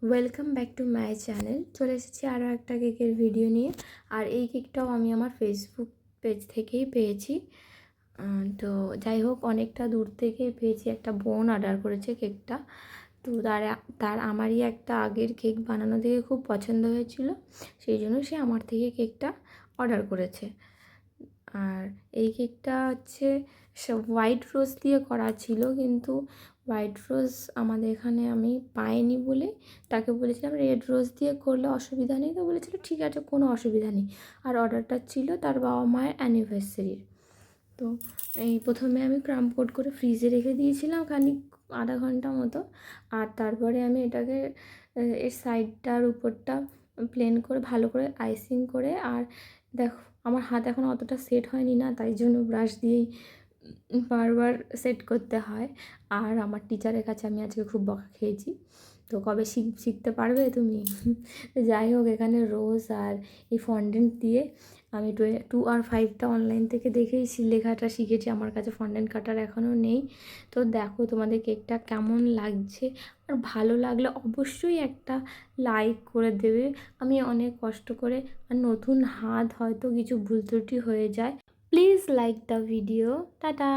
Welcome back to my channel. চলে এসেছি আরও একটা কেকের ভিডিও নিয়ে। আর এই কেকটাও আমি আমার ফেসবুক পেজ থেকেই পেয়েছি। তো যাই হোক, অনেকটা দূর থেকেই পেয়েছি। একটা বোন অর্ডার করেছে কেকটা। তো তার আমারই একটা আগের কেক বানানো দেখে খুব পছন্দ হয়েছিল, সেই জন্য সে আমার থেকে কেকটা অর্ডার করেছে। আর এই কেকটা হচ্ছে হোয়াইট রোজ দিয়ে করা ছিল, কিন্তু হোয়াইট রোজ আমাদের এখানে আমি পাইনি বলে তাকে বলেছিলাম রেড রোজ দিয়ে করলে অসুবিধা নেই। তো বলেছিল ঠিক আছে, কোনো অসুবিধা নেই। আর অর্ডারটা ছিল তার বাবা মায়ের অ্যানিভার্সারির। তো এই প্রথমে আমি ক্রাম কোট করে ফ্রিজে রেখে দিয়েছিলাম খানিক আধা ঘন্টা মতো। আর তারপরে আমি এটাকে এর সাইডটার উপরটা প্লেন করে ভালো করে আইসিং করে, আর দেখো আমার হাত এখন অতটা সেট হয়নি না, তাই জন্য ব্রাশ দিয়েই বারবার সেট করতে হয়। আর আমার টিচারের কাছে আমি আজকে খুব বকা খেয়েছি। তো কবে শিখতে পারবে তুমি? যাই হোক, এখানে রোজ আর এই ফন্ডেন্ট দিয়ে আমি 2 আর 5টা অনলাইন থেকে দেখেই লেখাটা শিখেছি। আমার কাছে ফন্ডেন্ট কাটার এখনও নেই। তো দেখো তোমাদের কেকটা কেমন লাগছে, আর ভালো লাগলে অবশ্যই একটা লাইক করে দেবে। আমি অনেক কষ্ট করে, আর নতুন হাত হয়তো কিছু ভুল ত্রুটি হয়ে যায়। Please like the video. Tata.